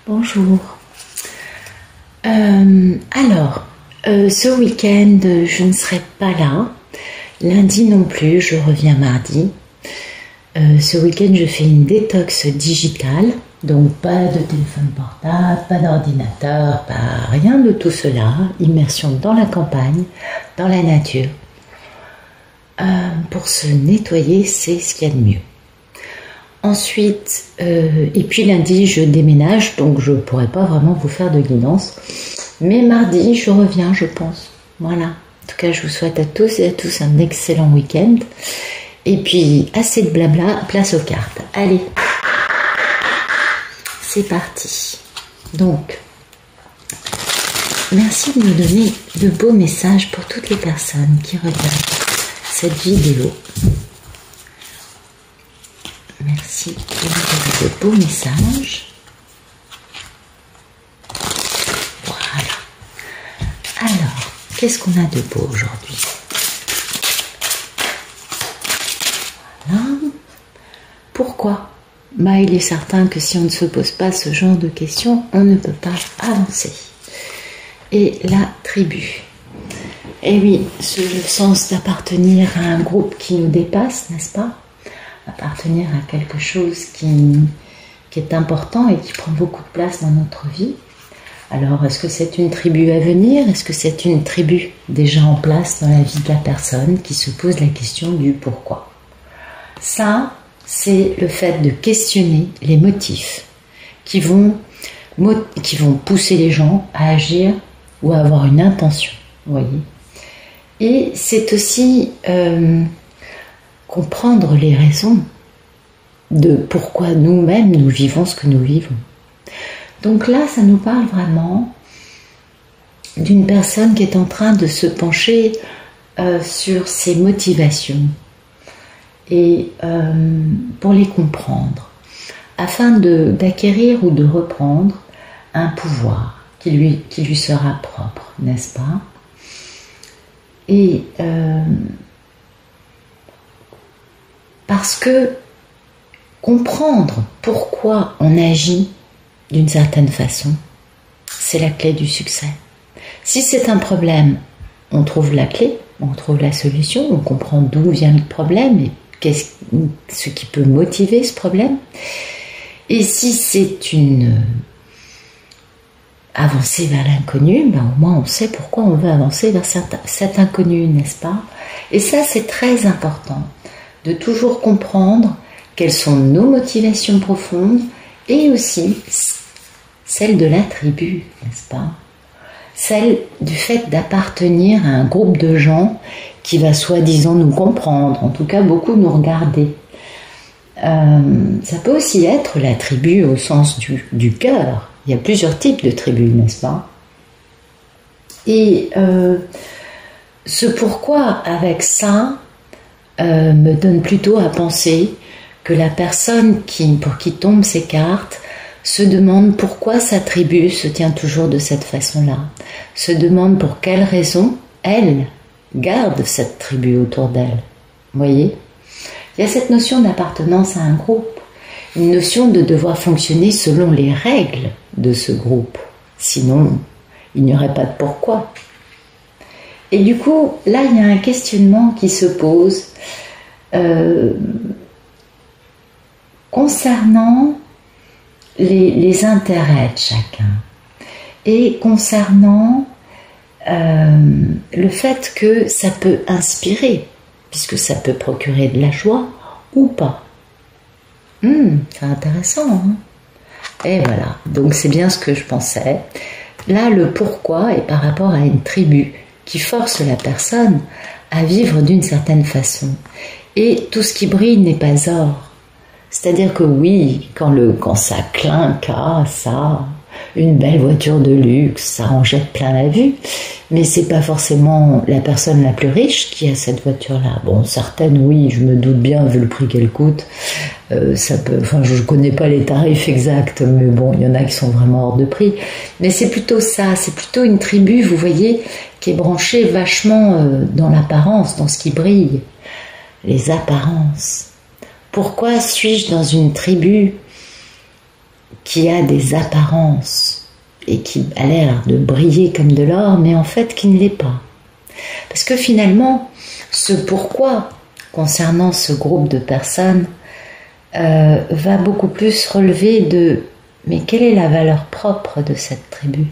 Bonjour. Ce week-end, je ne serai pas là. Lundi non plus, je reviens mardi. Ce week-end, je fais une détox digitale. Donc, pas de téléphone portable, pas d'ordinateur, pas rien de tout cela. Immersion dans la campagne, dans la nature. Pour se nettoyer, c'est ce qu'il y a de mieux. Ensuite, et puis lundi, je déménage, donc je ne pourrai pas vraiment vous faire de guidance. Mais mardi, je reviens, je pense. Voilà. En tout cas, je vous souhaite à tous et à tous un excellent week-end. Et puis, assez de blabla, place aux cartes. Allez, c'est parti. Donc, merci de me donner de beaux messages pour toutes les personnes qui regardent cette vidéo. Merci de beaux messages. Voilà. Alors, qu'est-ce qu'on a de beau aujourd'hui? Voilà. Pourquoi? Il est certain que si on ne se pose pas ce genre de questions, on ne peut pas avancer. Et la tribu. Et oui, ce sens d'appartenir à un groupe qui nous dépasse, n'est-ce pas? Appartenir à quelque chose qui est important et qui prend beaucoup de place dans notre vie. Alors, est-ce que c'est une tribu à venir? Est-ce que c'est une tribu déjà en place dans la vie de la personne qui se pose la question du pourquoi? Ça, c'est le fait de questionner les motifs qui vont pousser les gens à agir ou à avoir une intention, vous voyez. Et c'est aussi comprendre les raisons de pourquoi nous-mêmes nous vivons ce que nous vivons. Donc là, ça nous parle vraiment d'une personne qui est en train de se pencher sur ses motivations et pour les comprendre, afin d'acquérir ou de reprendre un pouvoir qui lui sera propre, n'est-ce pas? Et parce que comprendre pourquoi on agit d'une certaine façon, c'est la clé du succès. Si c'est un problème, on trouve la clé, on trouve la solution, on comprend d'où vient le problème et ce qui peut motiver ce problème. Et si c'est une avancée vers l'inconnu, au moins on sait pourquoi on veut avancer vers cet inconnu, n'est-ce pas? Et ça, c'est très important, de toujours comprendre quelles sont nos motivations profondes et aussi celles de la tribu, n'est-ce pas? Celle du fait d'appartenir à un groupe de gens qui va soi-disant nous comprendre, en tout cas beaucoup nous regarder. Ça peut aussi être la tribu au sens du cœur. Il y a plusieurs types de tribus, n'est-ce pas? Et ce pourquoi, avec ça, me donne plutôt à penser que la personne pour qui tombent ces cartes se demande pourquoi sa tribu se tient toujours de cette façon-là, se demande pour quelle raison elle garde cette tribu autour d'elle. Vous voyez? Il y a cette notion d'appartenance à un groupe, une notion de devoir fonctionner selon les règles de ce groupe. Sinon, il n'y aurait pas de pourquoi. Et du coup, là, il y a un questionnement qui se pose concernant les intérêts de chacun et concernant le fait que ça peut inspirer, puisque ça peut procurer de la joie ou pas. C'est intéressant, hein? Et voilà, donc c'est bien ce que je pensais. Là, le pourquoi est par rapport à une tribu qui force la personne à vivre d'une certaine façon. Et tout ce qui brille n'est pas or. C'est-à-dire que oui, quand ça clinque, ça, une belle voiture de luxe, ça en jette plein la vue, mais c'est pas forcément la personne la plus riche qui a cette voiture-là. Bon, certaines, oui, je me doute bien, vu le prix qu'elle coûte, je connais pas les tarifs exacts, mais bon, il y en a qui sont vraiment hors de prix. Mais c'est plutôt ça, c'est plutôt une tribu, vous voyez, qui est branchée vachement dans l'apparence, dans ce qui brille, les apparences. Pourquoi suis-je dans une tribu qui a des apparences et qui a l'air de briller comme de l'or, mais en fait qui ne l'est pas. Parce que finalement, ce pourquoi concernant ce groupe de personnes va beaucoup plus relever de mais quelle est la valeur propre de cette tribu?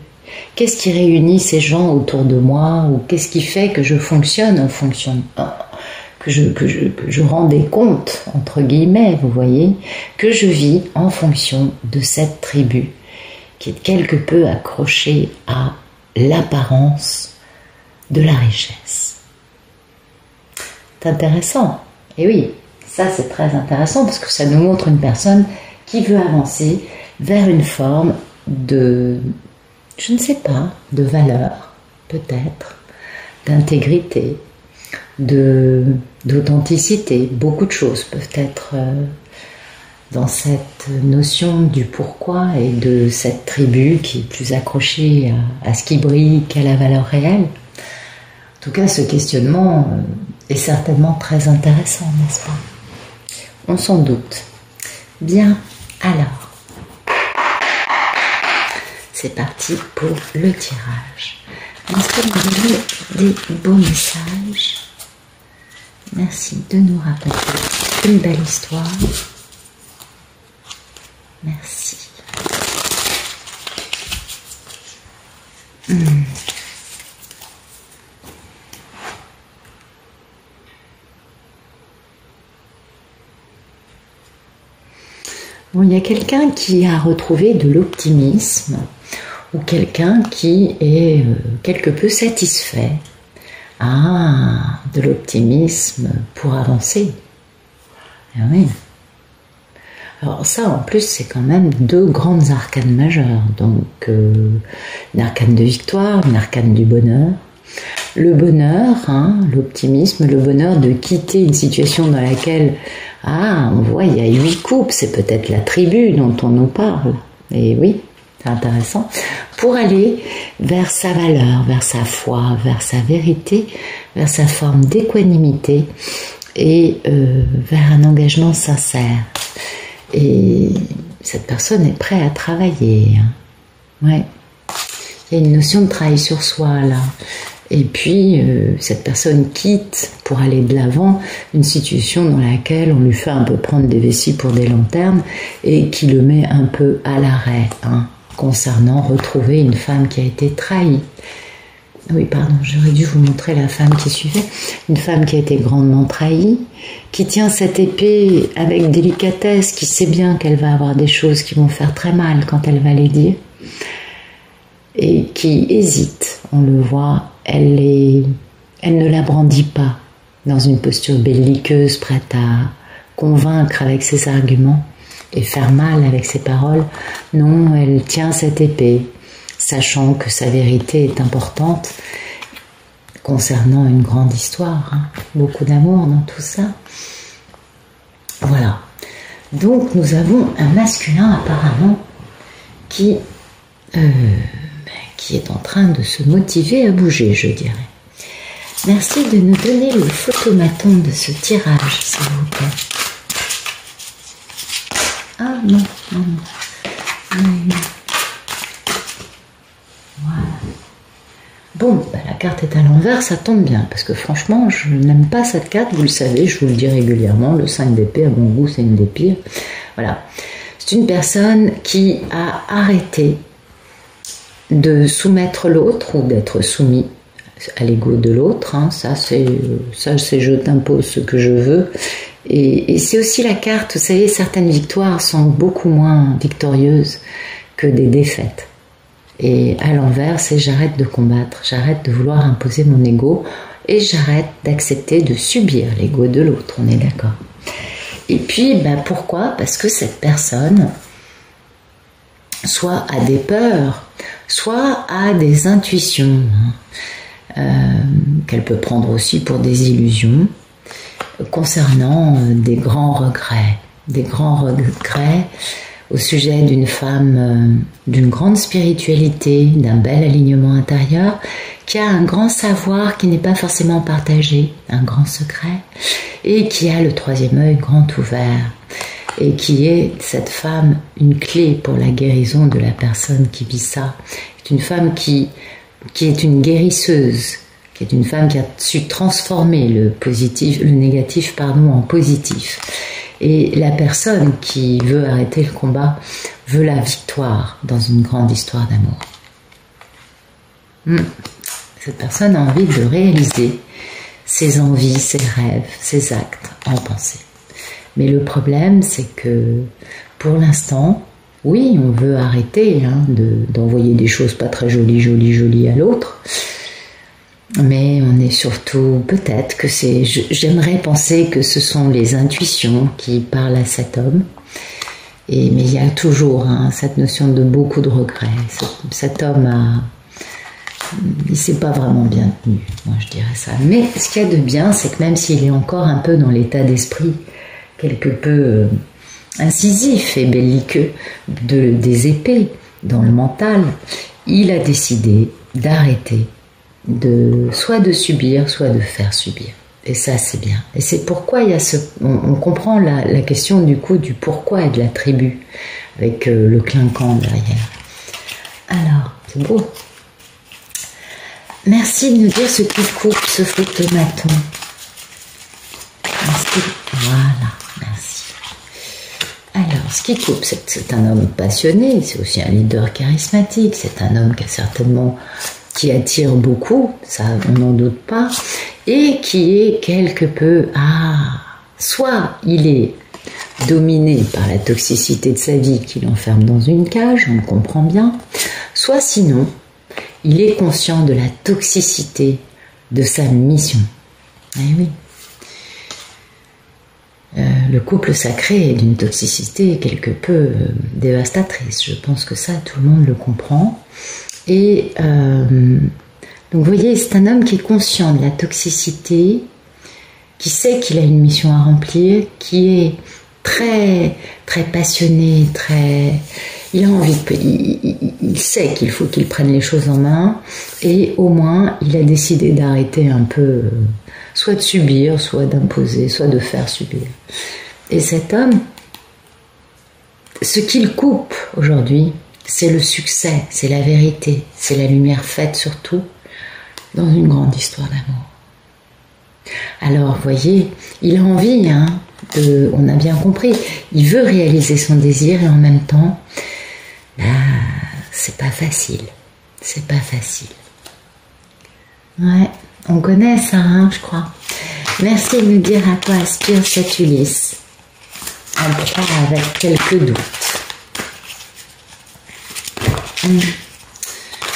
Qu'est-ce qui réunit ces gens autour de moi? Ou qu'est-ce qui fait que je fonctionne en fonction, que je rends des comptes, entre guillemets, vous voyez, que je vis en fonction de cette tribu qui est quelque peu accrochée à l'apparence de la richesse. C'est intéressant. Et oui, ça c'est très intéressant parce que ça nous montre une personne qui veut avancer vers une forme de, je ne sais pas, de valeur, peut-être, d'intégrité, d'authenticité. Beaucoup de choses peuvent être dans cette notion du pourquoi et de cette tribu qui est plus accrochée à ce qui brille qu'à la valeur réelle. En tout cas, ce questionnement est certainement très intéressant, n'est-ce pas? On s'en doute. Bien, alors, c'est parti pour le tirage. Est-ce que vous avez des beaux messages? Merci de nous raconter une belle histoire. Merci. Bon, il y a quelqu'un qui a retrouvé de l'optimisme ou quelqu'un qui est quelque peu satisfait. Ah, de l'optimisme pour avancer. Ah oui. Alors ça, en plus, c'est quand même deux grandes arcanes majeures. Donc, une arcane de victoire, une arcane du bonheur. Le bonheur, hein, l'optimisme, le bonheur de quitter une situation dans laquelle, ah, on voit, il y a 8 coupes, c'est peut-être la tribu dont on nous parle. Et oui, c'est intéressant. Pour aller vers sa valeur, vers sa foi, vers sa vérité, vers sa forme d'équanimité et vers un engagement sincère. Et cette personne est prête à travailler. Hein. Ouais. Il y a une notion de travail sur soi là. Et puis, cette personne quitte pour aller de l'avant une situation dans laquelle on lui fait un peu prendre des vessies pour des lanternes et qui le met un peu à l'arrêt, hein, concernant retrouver une femme qui a été trahie. Oui, pardon, j'aurais dû vous montrer la femme qui suivait. Une femme qui a été grandement trahie, qui tient cette épée avec délicatesse, qui sait bien qu'elle va avoir des choses qui vont faire très mal quand elle va les dire, et qui hésite, on le voit, elle ne la brandit pas dans une posture belliqueuse, prête à convaincre avec ses arguments et faire mal avec ses paroles. Non, elle tient cette épée, sachant que sa vérité est importante concernant une grande histoire, hein. Beaucoup d'amour dans tout ça. Voilà. Donc nous avons un masculin apparemment qui est en train de se motiver à bouger, je dirais. Merci de nous donner le photomaton de ce tirage, s'il vous plaît. Ah non, non, non. Non. Voilà. Bon, bah, la carte est à l'envers, ça tombe bien, parce que franchement, je n'aime pas cette carte, vous le savez, je vous le dis régulièrement, le 5 d'épée, à mon goût, c'est une des pires. Voilà. C'est une personne qui a arrêté de soumettre l'autre ou d'être soumis à l'ego de l'autre, hein. Ça c'est je t'impose ce que je veux, et c'est aussi la carte, vous savez, certaines victoires sont beaucoup moins victorieuses que des défaites, et à l'envers c'est j'arrête de combattre, j'arrête de vouloir imposer mon ego et j'arrête d'accepter de subir l'ego de l'autre, on est d'accord. Et puis pourquoi? Parce que cette personne soit a des peurs, soit a des intuitions, qu'elle peut prendre aussi pour des illusions, concernant des grands regrets au sujet d'une femme d'une grande spiritualité, d'un bel alignement intérieur, qui a un grand savoir qui n'est pas forcément partagé, un grand secret, et qui a le troisième œil grand ouvert. et qui est cette femme une clé pour la guérison de la personne qui vit ça. C'est une femme qui est une guérisseuse, qui est une femme qui a su transformer le négatif en positif. Et la personne qui veut arrêter le combat veut la victoire dans une grande histoire d'amour. Cette personne a envie de réaliser ses envies, ses rêves, ses actes en pensée. Mais le problème, c'est que pour l'instant, oui, on veut arrêter d'envoyer des choses pas très jolies à l'autre. Mais on est surtout, peut-être que j'aimerais penser que ce sont les intuitions qui parlent à cet homme. Mais il y a toujours cette notion de beaucoup de regrets. Cet homme il s'est pas vraiment bien tenu, moi je dirais ça. Mais ce qu'il y a de bien, c'est que même s'il est encore un peu dans l'état d'esprit quelque peu incisif et belliqueux des épées dans le mental, il a décidé d'arrêter soit de subir, soit de faire subir. Et ça, c'est bien. Et c'est pourquoi il y a on comprend la question du coup du pourquoi et de la tribu, avec le clinquant derrière. Alors, c'est beau. Merci de nous dire ce qui coupe ce photomaton. Voilà, merci. Alors, ce qui coupe, c'est un homme passionné, c'est aussi un leader charismatique, c'est un homme qui attire beaucoup, ça on n'en doute pas, et qui est quelque peu, soit il est dominé par la toxicité de sa vie qui l'enferme dans une cage, on le comprend bien, soit sinon, il est conscient de la toxicité de sa mission. Eh oui. Le couple sacré est d'une toxicité quelque peu dévastatrice. Je pense que ça, tout le monde le comprend. Et donc, vous voyez, c'est un homme qui est conscient de la toxicité, qui sait qu'il a une mission à remplir, qui est très, très passionné, il a envie, il sait qu'il faut qu'il prenne les choses en main, et au moins, il a décidé d'arrêter un peu, soit de subir, soit d'imposer, soit de faire subir. Et cet homme, ce qu'il coupe aujourd'hui, c'est le succès, c'est la vérité, c'est la lumière faite surtout dans une grande histoire d'amour. Alors, vous voyez, il a envie, on a bien compris, il veut réaliser son désir et en même temps, c'est pas facile. C'est pas facile. Ouais, on connaît ça, je crois. Merci de nous dire à quoi aspire cette Ulysse. On prend avec quelques doutes.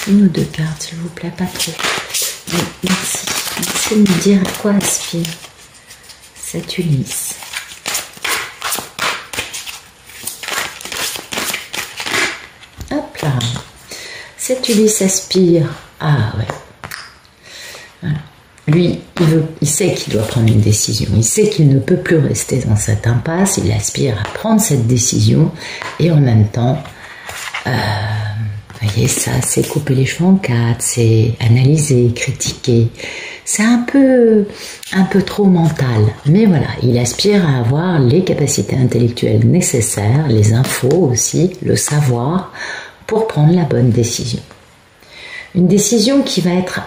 Une ou deux cartes, s'il vous plaît, pas trop. Oui, merci. Merci de nous dire à quoi aspire cette Ulysse. Hop là. Cette Ulysse aspire. Ah ouais. Voilà. Lui, il sait qu'il doit prendre une décision. Il sait qu'il ne peut plus rester dans cette impasse. Il aspire à prendre cette décision. Et en même temps, vous voyez, ça, c'est couper les cheveux en quatre, c'est analyser, critiquer. C'est un peu trop mental. Mais voilà, il aspire à avoir les capacités intellectuelles nécessaires, les infos aussi, le savoir, pour prendre la bonne décision. Une décision qui va être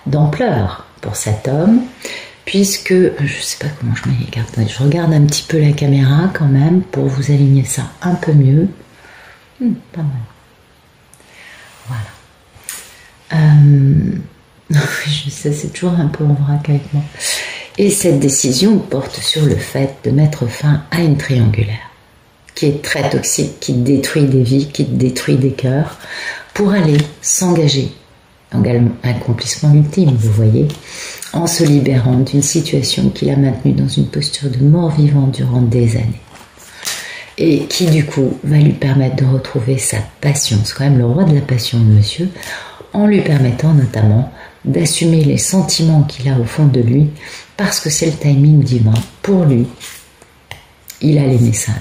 d'ampleur pour cet homme, puisque, je ne sais pas comment je mets les cartes, je regarde un petit peu la caméra quand même pour vous aligner ça un peu mieux. Pas mal. Voilà. Je sais, c'est toujours un peu en vrac avec moi. Et cette décision porte sur le fait de mettre fin à une triangulaire qui est très toxique, qui détruit des vies, qui détruit des cœurs, pour aller s'engager dans l'accomplissement ultime, vous voyez, en se libérant d'une situation qui l'a maintenu dans une posture de mort-vivant durant des années. Et qui, du coup, va lui permettre de retrouver sa passion. C'est quand même le roi de la passion, le monsieur, en lui permettant notamment d'assumer les sentiments qu'il a au fond de lui, parce que c'est le timing divin. Pour lui, il a les messages.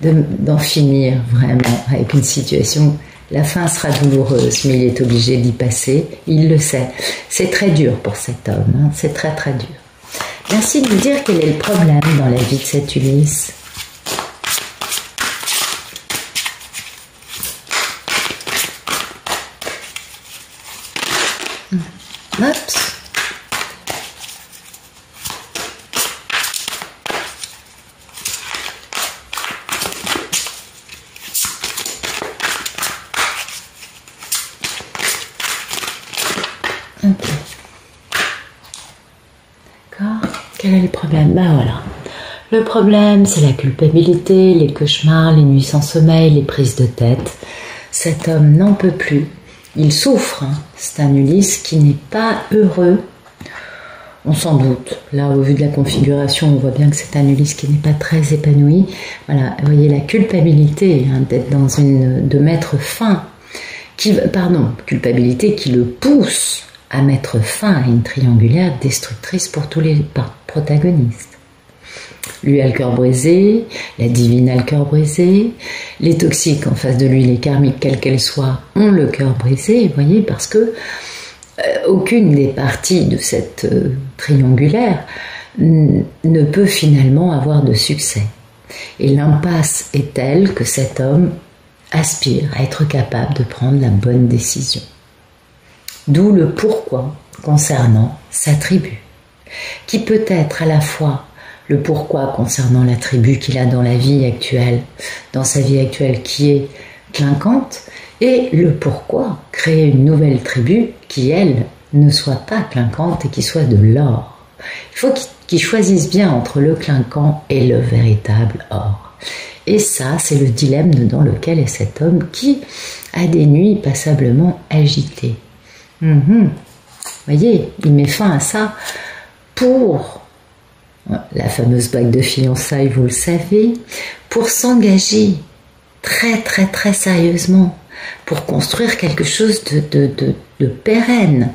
D'en finir vraiment avec une situation. La fin sera douloureuse, mais il est obligé d'y passer. Il le sait. C'est très dur pour cet homme. C'est très très dur. Merci de nous dire quel est le problème dans la vie de cette Ulysse. Oups. Ok. D'accord. Quel est le problème? Ben voilà. Le problème, c'est la culpabilité, les cauchemars, les nuits sans sommeil, les prises de tête. Cet homme n'en peut plus. Il souffre. Hein. C'est un Ulysse qui n'est pas heureux. On s'en doute. Là, au vu de la configuration, on voit bien que c'est un Ulysse qui n'est pas très épanoui. Voilà. Vous voyez la culpabilité hein, d'être dans de mettre fin. Culpabilité qui le pousse à mettre fin à une triangulaire destructrice pour tous les protagonistes. Lui a le cœur brisé, la divine a le cœur brisé, les toxiques en face de lui, les karmiques, quelles qu'elles soient, ont le cœur brisé, vous voyez, parce que aucune des parties de cette triangulaire ne peut finalement avoir de succès. Et l'impasse est telle que cet homme aspire à être capable de prendre la bonne décision. D'où le pourquoi concernant sa tribu, qui peut être à la fois le pourquoi concernant la tribu qu'il a dans la vie actuelle, dans sa vie actuelle qui est clinquante, et le pourquoi créer une nouvelle tribu qui, elle, ne soit pas clinquante et qui soit de l'or. Il faut qu'il choisisse bien entre le clinquant et le véritable or. Et ça, c'est le dilemme dans lequel est cet homme qui a des nuits passablement agitées. Voyez, il met fin à ça pour la fameuse bague de fiançailles, vous le savez, pour s'engager très très très sérieusement, pour construire quelque chose de pérenne,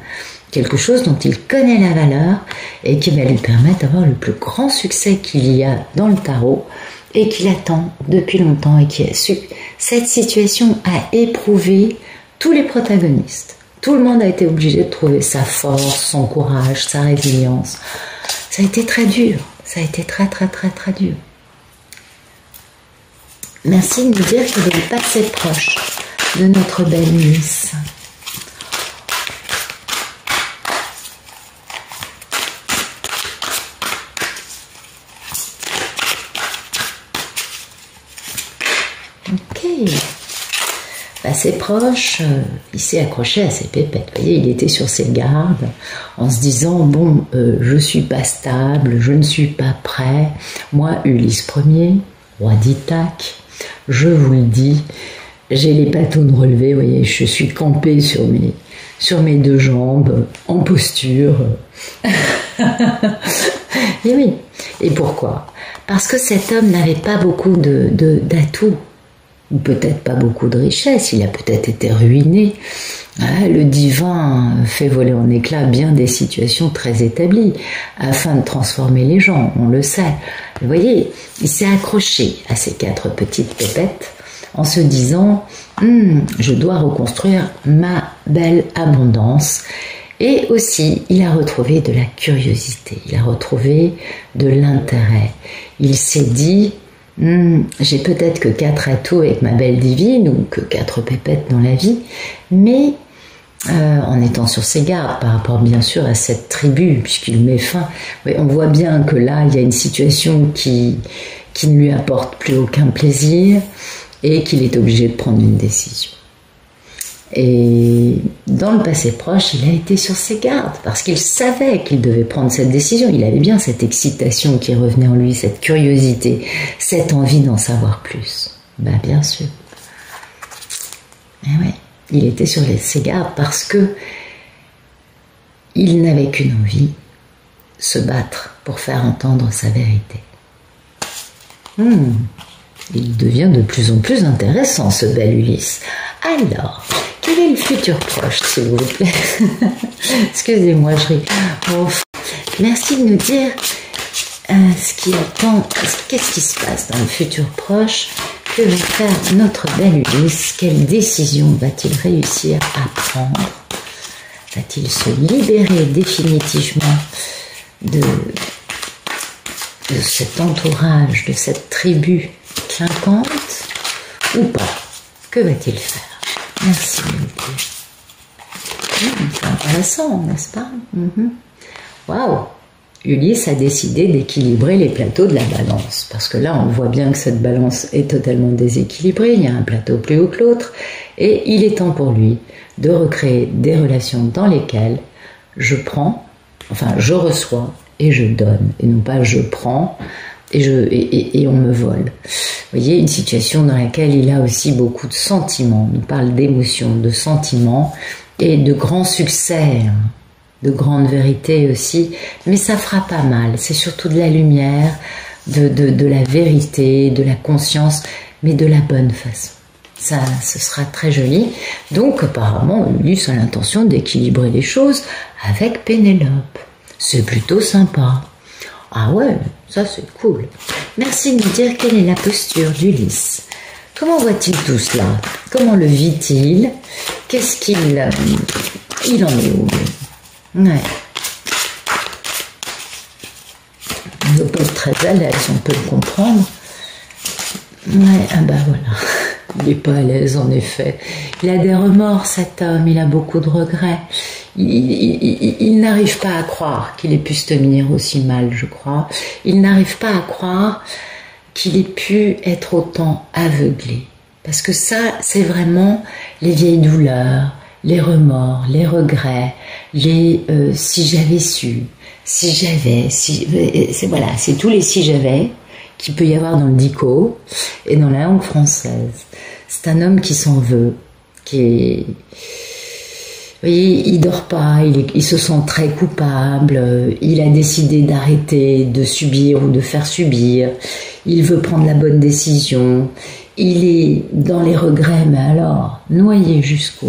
quelque chose dont il connaît la valeur et qui va lui permettre d'avoir le plus grand succès qu'il y a dans le tarot et qu'il attend depuis longtemps et qui a su. Cette situation a éprouvé tous les protagonistes. Tout le monde a été obligé de trouver sa force, son courage, sa résilience. Ça a été très dur. Ça a été très très très très dur. Merci de nous dire qu'il est pas assez proche de notre belle Ulysse. Ok. Assez proche, il s'est accroché à ses pépettes. Vous voyez, il était sur ses gardes en se disant bon, je suis pas stable, je ne suis pas prêt. Moi, Ulysse Ier, roi d'Ithaque, je vous le dis, j'ai les patounes relevées. Vous voyez, je suis campé sur mes deux jambes, en posture. Et oui. Et pourquoi? Parce que cet homme n'avait pas beaucoup d'atouts. Ou peut-être pas beaucoup de richesse, il a peut-être été ruiné. Le divin fait voler en éclats bien des situations très établies afin de transformer les gens, on le sait. Vous voyez, il s'est accroché à ces 4 petites pépettes en se disant je dois reconstruire ma belle abondance. Et aussi, il a retrouvé de la curiosité, il a retrouvé de l'intérêt. Il s'est dit j'ai peut-être que 4 atouts avec ma belle divine ou que 4 pépettes dans la vie, mais en étant sur ses gardes par rapport bien sûr à cette tribu, puisqu'il met fin. Oui, on voit bien que là, il y a une situation qui ne lui apporte plus aucun plaisir et qu'il est obligé de prendre une décision. Et dans le passé proche, il a été sur ses gardes parce qu'il savait qu'il devait prendre cette décision. Il avait bien cette excitation qui revenait en lui, cette curiosité, cette envie d'en savoir plus. Ben bien sûr. Et ouais, il était sur ses gardes parce que il n'avait qu'une envie, se battre pour faire entendre sa vérité. Il devient de plus en plus intéressant, ce bel Ulysse. Alors, quel est le futur proche, s'il vous plaît? Excusez-moi, je ris. Bon, merci de nous dire qu'est-ce qui se passe dans le futur proche, que va faire notre bel Ulysse, quelle décision va-t-il réussir à prendre? Va-t-il se libérer définitivement de de cet entourage, de cette tribu clinquante, ou pas? Que va-t-il faire? Merci de me le dire. C'est intéressant, n'est-ce pas? Waouh! Ulysse a décidé d'équilibrer les plateaux de la balance, parce que là on voit bien que cette balance est totalement déséquilibrée, il y a un plateau plus haut que l'autre, et il est temps pour lui de recréer des relations dans lesquelles je reçois et je donne, et non pas je prends et on me vole. Vous voyez, une situation dans laquelle il a aussi beaucoup de sentiments, on nous parle d'émotions, de sentiments et de grands succès, de grandes vérités aussi, mais ça fera pas mal, c'est surtout de la lumière, de la vérité, de la conscience, mais de la bonne façon. Ça, ce sera très joli. Donc apparemment, Ulysse a l'intention d'équilibrer les choses avec Pénélope. C'est plutôt sympa. Ah ouais, ça c'est cool. Merci de nous dire quelle est la posture d'Ulysse. Comment voit-il tout cela? Comment le vit-il? Qu'est-ce qu'il... il en est où? Ouais. Il doit pas être très à l'aise, on peut le comprendre. Ouais, ah bah voilà. Il n'est pas à l'aise en effet. Il a des remords cet homme, il a beaucoup de regrets. Il n'arrive pas à croire qu'il ait pu se tenir aussi mal, je crois. Il n'arrive pas à croire qu'il ait pu être autant aveuglé. Parce que ça, c'est vraiment les vieilles douleurs, les remords, les regrets, les si j'avais su, si j'avais, voilà, c'est tous les si j'avais qu'il peut y avoir dans le dico et dans la langue française. C'est un homme qui s'en veut, qui est... Vous voyez, il dort pas, il se sent très coupable, il a décidé d'arrêter de subir ou de faire subir, il veut prendre la bonne décision, il est dans les regrets, mais alors, noyé jusqu'à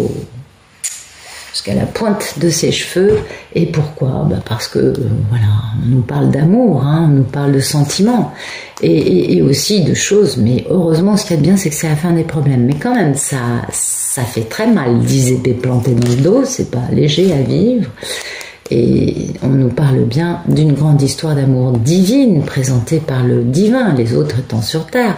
la pointe de ses cheveux. Et pourquoi? Parce que, voilà, on nous parle d'amour, on nous parle de sentiments, et aussi de choses, mais heureusement, ce qu'il y a de bien, c'est que c'est la fin des problèmes. Mais quand même, ça fait très mal, 10 épées plantées dans le dos, c'est pas léger à vivre. Et on nous parle bien d'une grande histoire d'amour divine, présentée par le divin, les autres étant sur terre,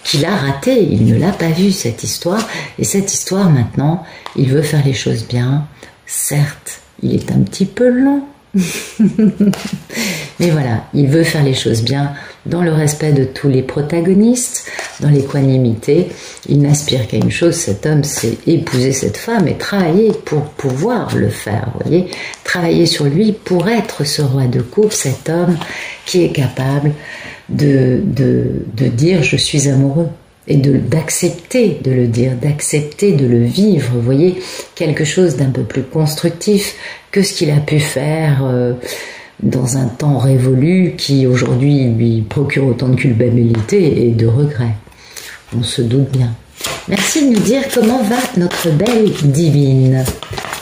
qu'il a raté, il ne l'a pas vue cette histoire, et cette histoire maintenant, il veut faire les choses bien. Certes, il est un petit peu lent, mais voilà, il veut faire les choses bien dans le respect de tous les protagonistes, dans l'équanimité. Il n'aspire qu'à une chose, cet homme, c'est épouser cette femme et travailler pour pouvoir le faire, vous voyez, travailler sur lui pour être ce roi de coupe, cet homme qui est capable de dire je suis amoureux. Et d'accepter de le dire, d'accepter de le vivre, vous voyez, quelque chose d'un peu plus constructif que ce qu'il a pu faire dans un temps révolu qui aujourd'hui lui procure autant de culpabilité et de regret. On se doute bien. Merci de nous dire comment va notre belle divine.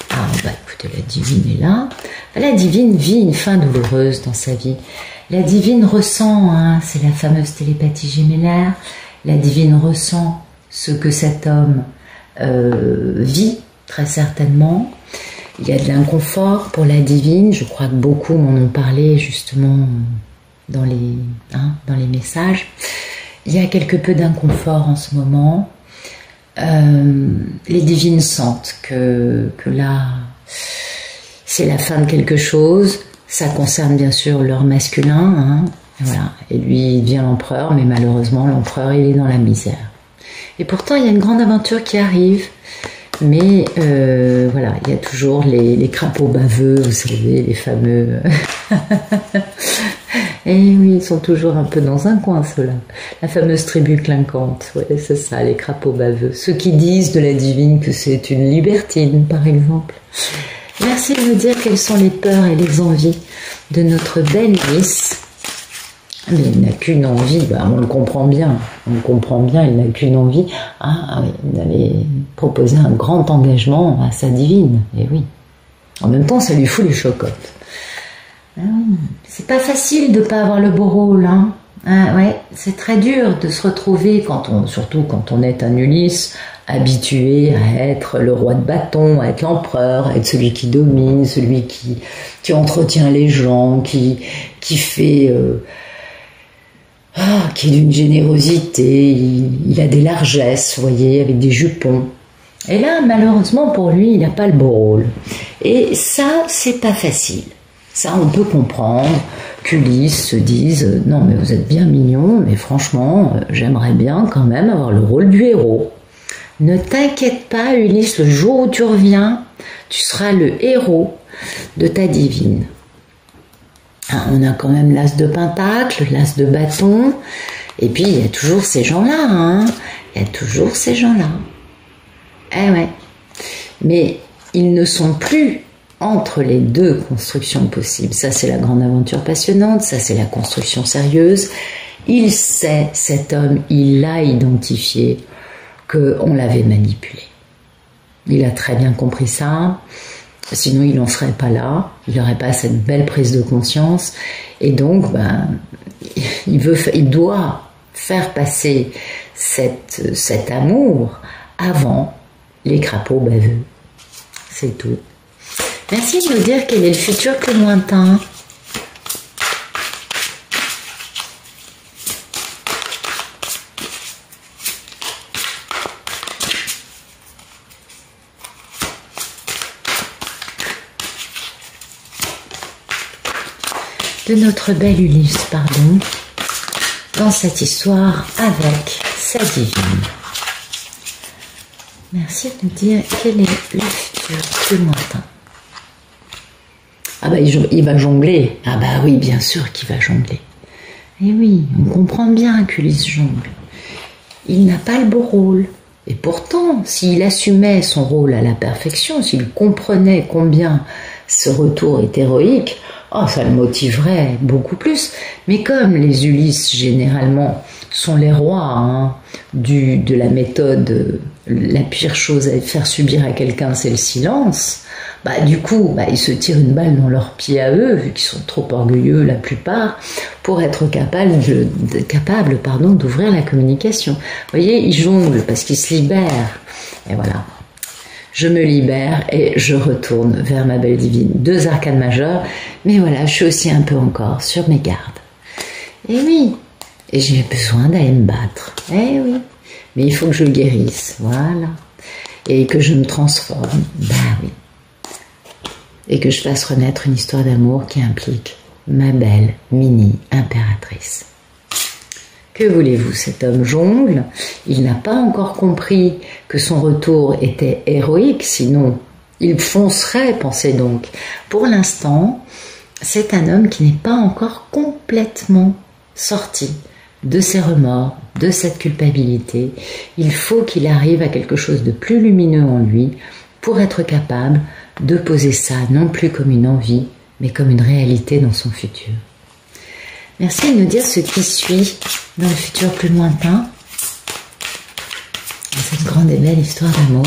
Ah bah écoutez, la divine est là. La divine vit une fin douloureuse dans sa vie. La divine ressent, c'est la fameuse télépathie gémellaire. La divine ressent ce que cet homme vit, très certainement. Il y a de l'inconfort pour la divine. Je crois que beaucoup m'en ont parlé justement dans les messages. Il y a quelque peu d'inconfort en ce moment. Les divines sentent que là, c'est la fin de quelque chose. Ça concerne bien sûr leur masculin, Voilà. Et lui, il devient l'empereur, mais malheureusement, l'empereur, il est dans la misère. Et pourtant, il y a une grande aventure qui arrive, mais voilà, il y a toujours les crapauds baveux, vous savez, les fameux... Et oui, ils sont toujours un peu dans un coin, ceux-là. La fameuse tribu clinquante, ouais, c'est ça, les crapauds baveux. Ceux qui disent de la divine que c'est une libertine, par exemple. Merci de nous dire quelles sont les peurs et les envies de notre belle Ulysse. Mais il n'a qu'une envie, on le comprend bien, il n'a qu'une envie, d'aller proposer un grand engagement à sa divine, et oui. En même temps, ça lui fout les chocottes. C'est pas facile de pas avoir le beau rôle, ouais, c'est très dur de se retrouver, surtout quand on est un Ulysse, habitué à être le roi de bâton, à être l'empereur, à être celui qui domine, celui qui entretient les gens, qui fait... qui est d'une générosité, il a des largesses, vous voyez, avec des jupons. Et là, malheureusement pour lui, il n'a pas le beau rôle. Et ça, c'est pas facile. Ça, on peut comprendre qu'Ulysse se dise « Non, mais vous êtes bien mignon, mais franchement, j'aimerais bien quand même avoir le rôle du héros. » Ne t'inquiète pas, Ulysse, le jour où tu reviens, tu seras le héros de ta divine. Hein, on a quand même l'as de pentacle, l'as de bâton, et puis il y a toujours ces gens-là, hein. Il y a toujours ces gens-là. Eh ouais. Mais ils ne sont plus entre les deux constructions possibles. Ça, c'est la grande aventure passionnante, ça, c'est la construction sérieuse. Il sait, cet homme, il l'a identifié, qu'on l'avait manipulé. Il a très bien compris ça, sinon il n'en serait pas là, il n'aurait pas cette belle prise de conscience, et donc, il doit faire passer cet amour avant les crapauds baveux. C'est tout. Merci de nous dire quel est le futur plus lointain. De notre belle Ulysse, pardon, dans cette histoire avec sa divine. Merci de nous dire quel est le futur plus lointain. Ah bah il va jongler. Ah bah oui, bien sûr qu'il va jongler. Et oui, on comprend bien qu'Ulysse jongle. Il n'a pas le beau rôle. Et pourtant, s'il assumait son rôle à la perfection, s'il comprenait combien ce retour est héroïque, oh, ça le motiverait beaucoup plus. Mais comme les Ulysses, généralement, sont les rois hein, de la méthode, la pire chose à faire subir à quelqu'un, c'est le silence, du coup, ils se tirent une balle dans leurs pieds à eux, vu qu'ils sont trop orgueilleux la plupart, pour être capables d'ouvrir la communication. Vous voyez, ils jonglent parce qu'ils se libèrent. Et voilà. Je me libère et je retourne vers ma belle divine. 2 arcanes majeures, mais voilà, je suis aussi un peu encore sur mes gardes. Et oui, et j'ai besoin d'aller me battre. Eh oui, mais il faut que je guérisse, voilà. Et que je me transforme, oui. Et que je fasse renaître une histoire d'amour qui implique ma belle mini-impératrice. Que voulez-vous, cet homme jongle, il n'a pas encore compris que son retour était héroïque, sinon il foncerait, pensez donc. Pour l'instant, c'est un homme qui n'est pas encore complètement sorti de ses remords, de cette culpabilité. Il faut qu'il arrive à quelque chose de plus lumineux en lui pour être capable de poser ça non plus comme une envie, mais comme une réalité dans son futur. Merci de nous dire ce qui suit dans le futur plus lointain, dans cette grande et belle histoire d'amour.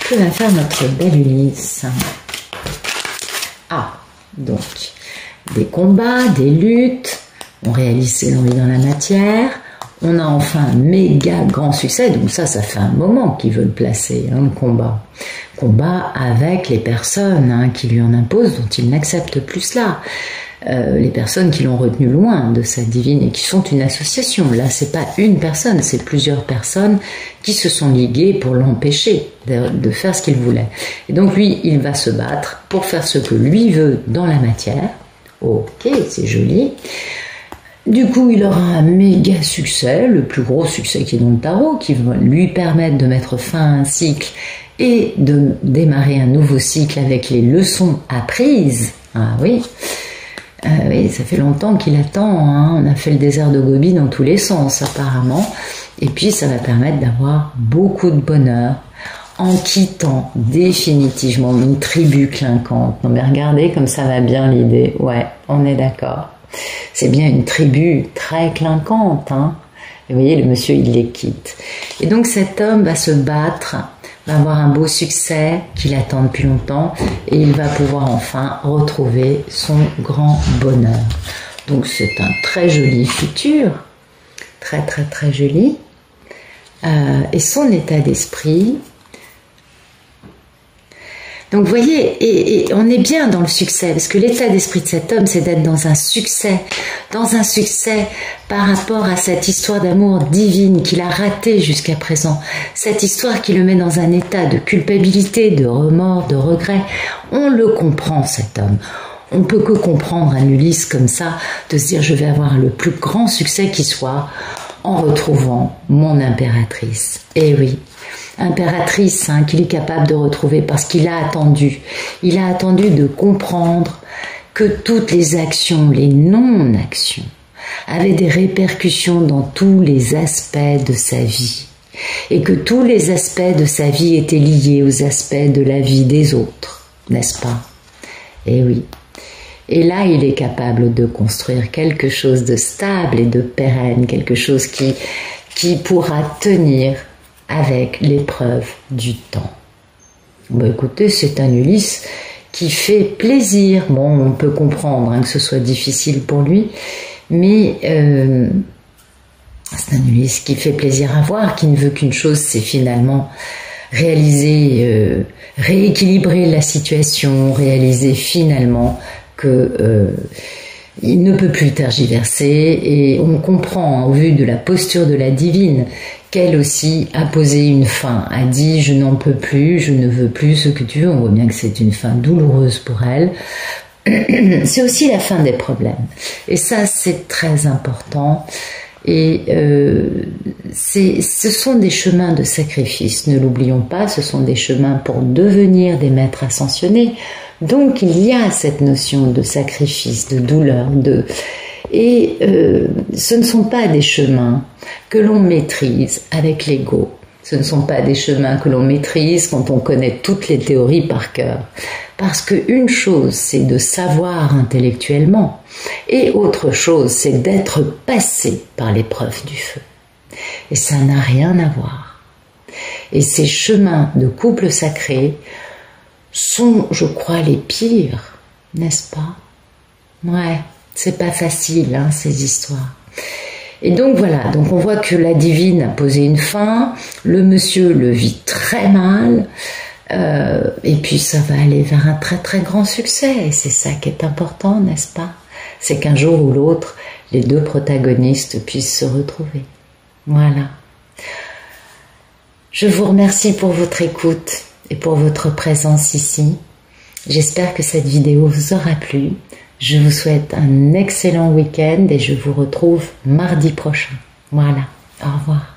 Que va faire notre belle Ulysse? Ah, donc, des combats, des luttes, on réalise ses envies dans la matière, on a enfin un méga grand succès, donc ça fait un moment qu'il veut le placer, le combat. Combat avec les personnes qui lui en imposent, dont il n'accepte plus cela. Les personnes qui l'ont retenu loin de sa divine et qui sont une association. Là, c'est pas une personne, c'est plusieurs personnes qui se sont liguées pour l'empêcher de faire ce qu'il voulait. Et donc lui, il va se battre pour faire ce que lui veut dans la matière. Ok, c'est joli. Du coup, il aura un méga succès, le plus gros succès qui est dans le tarot, qui va lui permettre de mettre fin à un cycle et de démarrer un nouveau cycle avec les leçons apprises. Ah oui, oui, ça fait longtemps qu'il attend, on a fait le désert de Gobi dans tous les sens apparemment, et puis ça va permettre d'avoir beaucoup de bonheur en quittant définitivement une tribu clinquante. Non mais regardez comme ça va bien l'idée, ouais, on est d'accord. C'est bien une tribu très clinquante, Et vous voyez, le monsieur, il les quitte. Et donc cet homme va se battre, va avoir un beau succès qu'il attend depuis longtemps, et il va pouvoir enfin retrouver son grand bonheur. Donc c'est un très joli futur, très très très joli. Et son état d'esprit Donc vous voyez, et on est bien dans le succès, parce que l'état d'esprit de cet homme, c'est d'être dans un succès par rapport à cette histoire d'amour divine qu'il a ratée jusqu'à présent, cette histoire qui le met dans un état de culpabilité, de remords, de regret. On le comprend, cet homme. On peut que comprendre un Ulysse comme ça, de se dire je vais avoir le plus grand succès qui soit en retrouvant mon impératrice. Et oui, impératrice qu'il est capable de retrouver parce qu'il a attendu. Il a attendu de comprendre que toutes les actions, les non-actions, avaient des répercussions dans tous les aspects de sa vie. Et que tous les aspects de sa vie étaient liés aux aspects de la vie des autres, n'est-ce pas? Et oui. Et là, il est capable de construire quelque chose de stable et de pérenne, quelque chose qui pourra tenir avec l'épreuve du temps. Bon, écoutez, c'est un Ulysse qui fait plaisir. Bon, on peut comprendre que ce soit difficile pour lui, mais c'est un Ulysse qui fait plaisir à voir, qui ne veut qu'une chose, c'est finalement réaliser, rééquilibrer la situation, réaliser finalement que il ne peut plus tergiverser, et on comprend au vu de la posture de la divine qu'elle aussi a posé une fin, a dit je n'en peux plus, je ne veux plus ce que tu veux. On voit bien que c'est une fin douloureuse pour elle. C'est aussi la fin des problèmes, et ça c'est très important. Et ce sont des chemins de sacrifice, ne l'oublions pas, ce sont des chemins pour devenir des maîtres ascensionnés. Donc il y a cette notion de sacrifice, de douleur, et ce ne sont pas des chemins que l'on maîtrise avec l'ego. Ce ne sont pas des chemins que l'on maîtrise quand on connaît toutes les théories par cœur. Parce qu'une chose, c'est de savoir intellectuellement, et autre chose, c'est d'être passé par l'épreuve du feu. Et ça n'a rien à voir. Et ces chemins de couple sacré sont, je crois, les pires, n'est-ce pas? Ouais, c'est pas facile, ces histoires. Et donc voilà, donc on voit que la divine a posé une fin, le monsieur le vit très mal, et puis ça va aller vers un très très grand succès, et c'est ça qui est important, n'est-ce pas? C'est qu'un jour ou l'autre, les deux protagonistes puissent se retrouver. Voilà. Je vous remercie pour votre écoute et pour votre présence ici. J'espère que cette vidéo vous aura plu. Je vous souhaite un excellent week-end et je vous retrouve mardi prochain. Voilà, au revoir.